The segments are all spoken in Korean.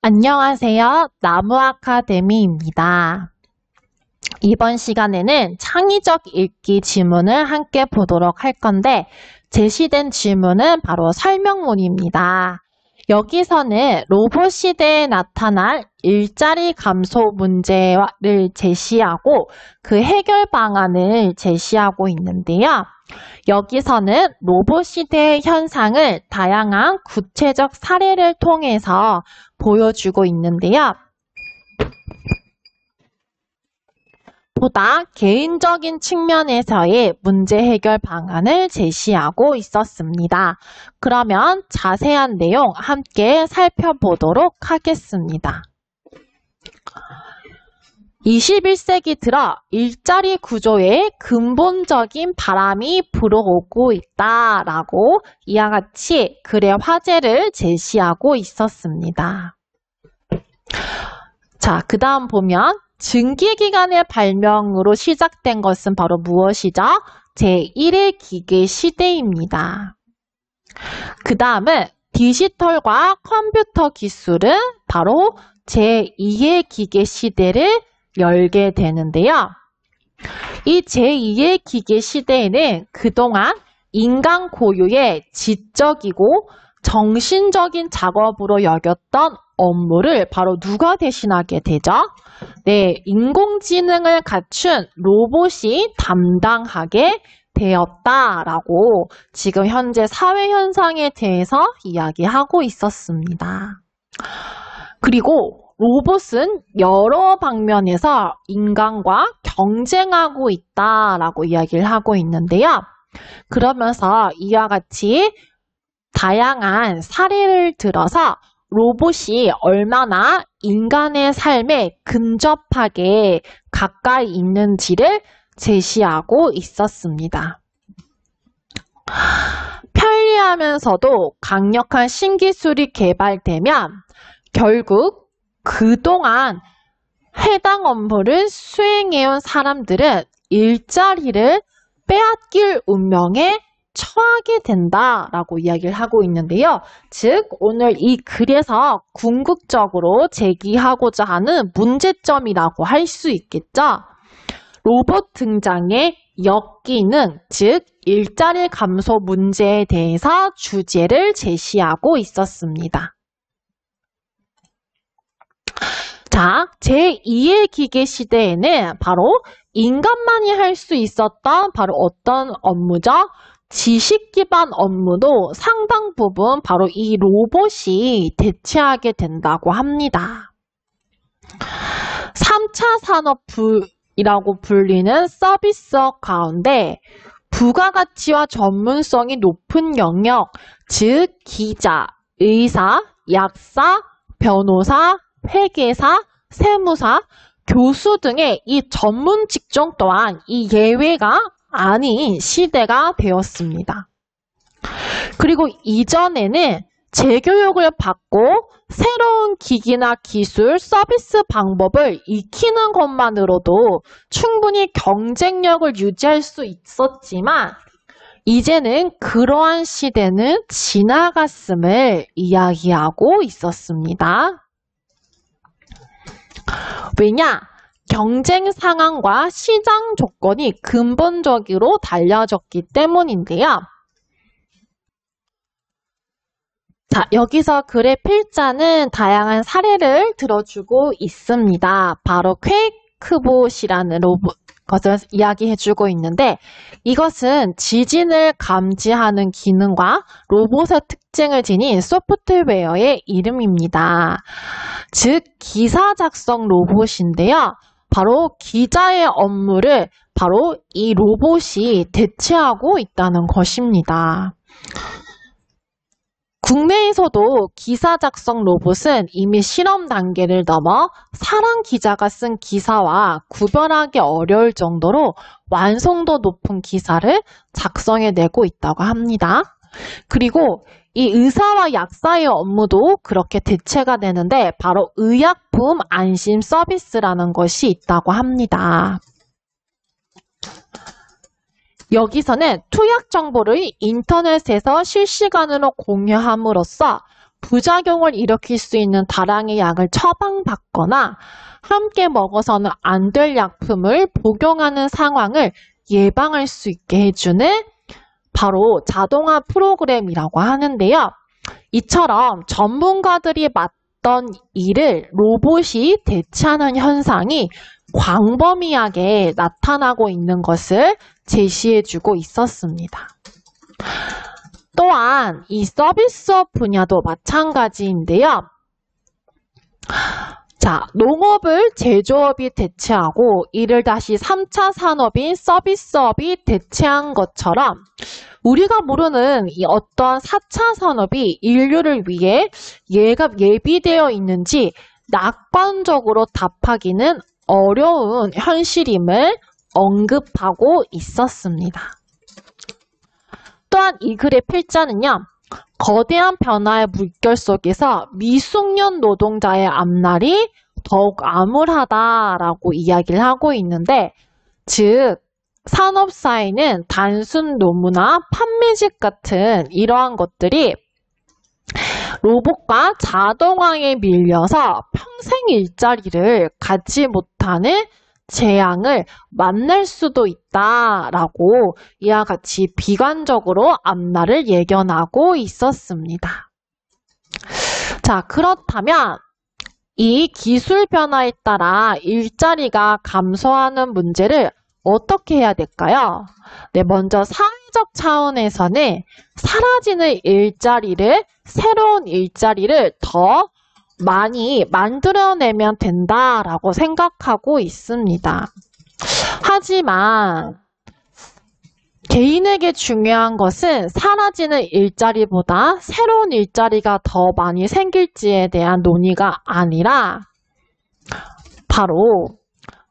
안녕하세요. 나무아카데미입니다. 이번 시간에는 창의적 읽기 지문을 함께 보도록 할 건데 제시된 질문은 바로 설명문입니다. 여기서는 로봇 시대에 나타날 일자리 감소 문제를 제시하고 그 해결 방안을 제시하고 있는데요. 여기서는 로봇 시대의 현상을 다양한 구체적 사례를 통해서 보여주고 있는데요. 보다 개인적인 측면에서의 문제 해결 방안을 제시하고 있었습니다. 그러면 자세한 내용 함께 살펴보도록 하겠습니다. 21세기 들어 일자리 구조에 근본적인 바람이 불어오고 있다라고 이와 같이 글의 화제를 제시하고 있었습니다. 자, 그 다음 보면 증기기관의 발명으로 시작된 것은 바로 무엇이죠? 제1의 기계 시대입니다. 그 다음은 디지털과 컴퓨터 기술은 바로 제2의 기계 시대를 열게 되는데요. 이 제2의 기계 시대에는 그동안 인간 고유의 지적이고 정신적인 작업으로 여겼던 업무를 바로 누가 대신하게 되죠? 네, 인공지능을 갖춘 로봇이 담당하게 되었다라고 지금 현재 사회 현상에 대해서 이야기하고 있었습니다. 그리고 로봇은 여러 방면에서 인간과 경쟁하고 있다라고 이야기를 하고 있는데요. 그러면서 이와 같이 다양한 사례를 들어서 로봇이 얼마나 인간의 삶에 근접하게 가까이 있는지를 제시하고 있었습니다. 편리하면서도 강력한 신기술이 개발되면 결국 그동안 해당 업무를 수행해온 사람들은 일자리를 빼앗길 운명에 처하게 된다라고 이야기를 하고 있는데요. 즉, 오늘 이 글에서 궁극적으로 제기하고자 하는 문제점이라고 할 수 있겠죠. 로봇 등장의 역기능, 즉 일자리 감소 문제에 대해서 주제를 제시하고 있었습니다. 자, 제2의 기계 시대에는 바로 인간만이 할 수 있었던 바로 어떤 업무죠? 지식 기반 업무도 상당 부분 바로 이 로봇이 대체하게 된다고 합니다. 3차 산업이라고 불리는 서비스업 가운데 부가가치와 전문성이 높은 영역, 즉 기자, 의사, 약사, 변호사, 회계사, 세무사, 교수 등의 이 전문 직종 또한 이 예외가 아닌 시대가 되었습니다. 그리고 이전에는 재교육을 받고 새로운 기기나 기술, 서비스 방법을 익히는 것만으로도 충분히 경쟁력을 유지할 수 있었지만 이제는 그러한 시대는 지나갔음을 이야기하고 있었습니다. 왜냐? 경쟁 상황과 시장 조건이 근본적으로 달라졌기 때문인데요. 자, 여기서 글의 필자는 다양한 사례를 들어주고 있습니다. 바로 퀘이크봇이라는 로봇 것을 이야기해주고 있는데 이것은 지진을 감지하는 기능과 로봇의 특징을 지닌 소프트웨어의 이름입니다. 즉 기사 작성 로봇인데요. 바로 기자의 업무를 바로 이 로봇이 대체하고 있다는 것입니다. 국내에서도 기사 작성 로봇은 이미 실험 단계를 넘어 사람 기자가 쓴 기사와 구별하기 어려울 정도로 완성도 높은 기사를 작성해내고 있다고 합니다. 그리고 이 의사와 약사의 업무도 그렇게 대체가 되는데 바로 의약품 안심 서비스라는 것이 있다고 합니다. 여기서는 투약 정보를 인터넷에서 실시간으로 공유함으로써 부작용을 일으킬 수 있는 다량의 약을 처방받거나 함께 먹어서는 안 될 약품을 복용하는 상황을 예방할 수 있게 해주는 바로 자동화 프로그램이라고 하는데요. 이처럼 전문가들이 맡던 일을 로봇이 대체하는 현상이 광범위하게 나타나고 있는 것을 제시해주고 있었습니다. 또한 이 서비스업 분야도 마찬가지인데요. 자, 농업을 제조업이 대체하고 이를 다시 3차 산업인 서비스업이 대체한 것처럼 우리가 모르는 이 어떤 4차 산업이 인류를 위해 예비되어 있는지 낙관적으로 답하기는 어려운 현실임을 언급하고 있었습니다. 또한 이 글의 필자는요. 거대한 변화의 물결 속에서 미숙련 노동자의 앞날이 더욱 암울하다라고 이야기를 하고 있는데, 즉 산업사회는 단순 노무나 판매직 같은 이러한 것들이 로봇과 자동화에 밀려서 평생 일자리를 갖지 못하는 재앙을 만날 수도 있다라고 이와 같이 비관적으로 앞날을 예견하고 있었습니다. 자, 그렇다면 이 기술 변화에 따라 일자리가 감소하는 문제를 어떻게 해야 될까요? 네, 먼저 사회적 차원에서는 사라지는 일자리를, 새로운 일자리를 더 많이 만들어내면 된다라고 생각하고 있습니다. 하지만 개인에게 중요한 것은 사라지는 일자리보다 새로운 일자리가 더 많이 생길지에 대한 논의가 아니라 바로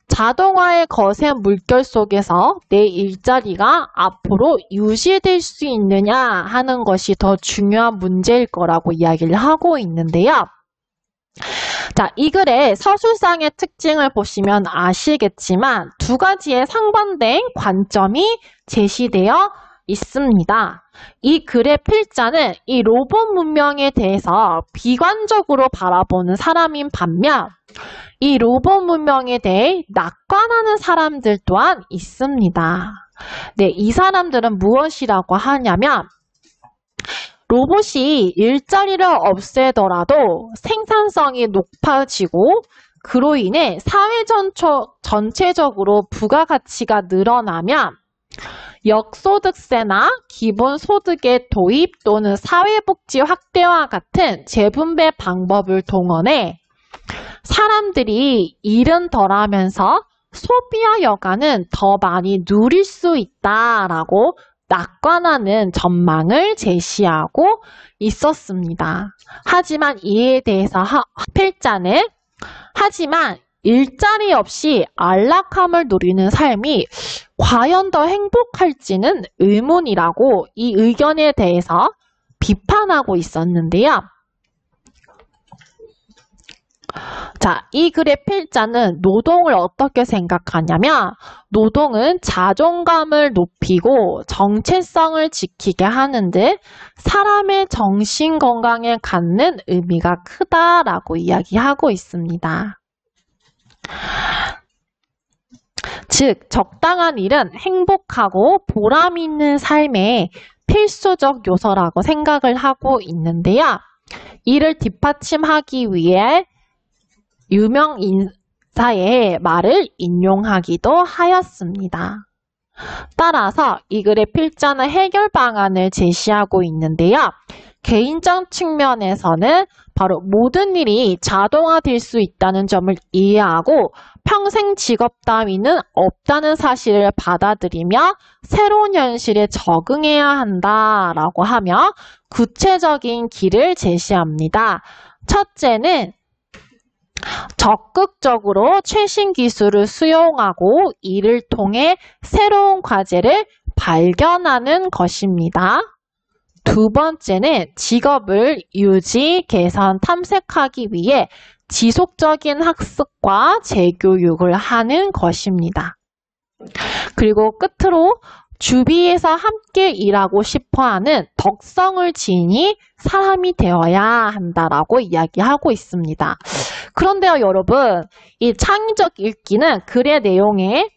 자동화의 거센 물결 속에서 내 일자리가 앞으로 유지될 수 있느냐 하는 것이 더 중요한 문제일 거라고 이야기를 하고 있는데요. 자, 이 글의 서술상의 특징을 보시면 아시겠지만 두 가지의 상반된 관점이 제시되어 있습니다. 이 글의 필자는 이 로봇 문명에 대해서 비관적으로 바라보는 사람인 반면 이 로봇 문명에 대해 낙관하는 사람들 또한 있습니다. 네, 이 사람들은 무엇이라고 하냐면 로봇이 일자리를 없애더라도 생산성이 높아지고 그로 인해 사회 전체적으로 부가가치가 늘어나면 역소득세나 기본소득의 도입 또는 사회복지 확대와 같은 재분배 방법을 동원해 사람들이 일은 덜하면서 소비와 여가는 더 많이 누릴 수 있다라고 낙관하는 전망을 제시하고 있었습니다. 하지만 이에 대해서 필자는 하지만 일자리 없이 안락함을 누리는 삶이 과연 더 행복할지는 의문이라고 이 의견에 대해서 비판하고 있었는데요. 자, 이 글의 필자는 노동을 어떻게 생각하냐면 노동은 자존감을 높이고 정체성을 지키게 하는 듯 사람의 정신 건강에 갖는 의미가 크다라고 이야기하고 있습니다. 즉, 적당한 일은 행복하고 보람 있는 삶의 필수적 요소라고 생각을 하고 있는데요. 이를 뒷받침하기 위해 유명 인사의 말을 인용하기도 하였습니다. 따라서 이 글의 필자는 해결 방안을 제시하고 있는데요. 개인적 측면에서는 바로 모든 일이 자동화될 수 있다는 점을 이해하고 평생 직업 따위는 없다는 사실을 받아들이며 새로운 현실에 적응해야 한다라고 하며 구체적인 길을 제시합니다. 첫째는 적극적으로 최신 기술을 수용하고 이를 통해 새로운 과제를 발견하는 것입니다. 두 번째는 직업을 유지, 개선, 탐색하기 위해 지속적인 학습과 재교육을 하는 것입니다. 그리고 끝으로 주위에서 함께 일하고 싶어하는 덕성을 지니 사람이 되어야 한다라고 이야기하고 있습니다. 그런데요, 여러분, 이 창의적 읽기는 글의 내용에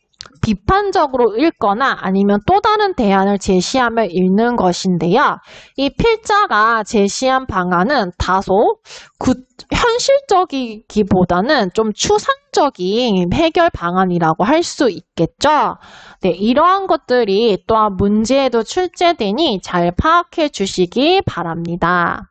비판적으로 읽거나 아니면 또 다른 대안을 제시하며 읽는 것인데요. 이 필자가 제시한 방안은 다소 현실적이기보다는 좀 추상적인 해결 방안이라고 할 수 있겠죠. 네, 이러한 것들이 또한 문제에도 출제되니 잘 파악해 주시기 바랍니다.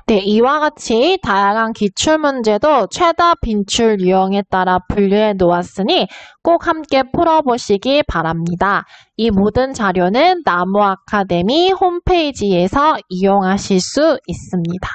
네, 이와 같이 다양한 기출문제도 최다 빈출 유형에 따라 분류해 놓았으니 꼭 함께 풀어보시기 바랍니다. 이 모든 자료는 나무 아카데미 홈페이지에서 이용하실 수 있습니다.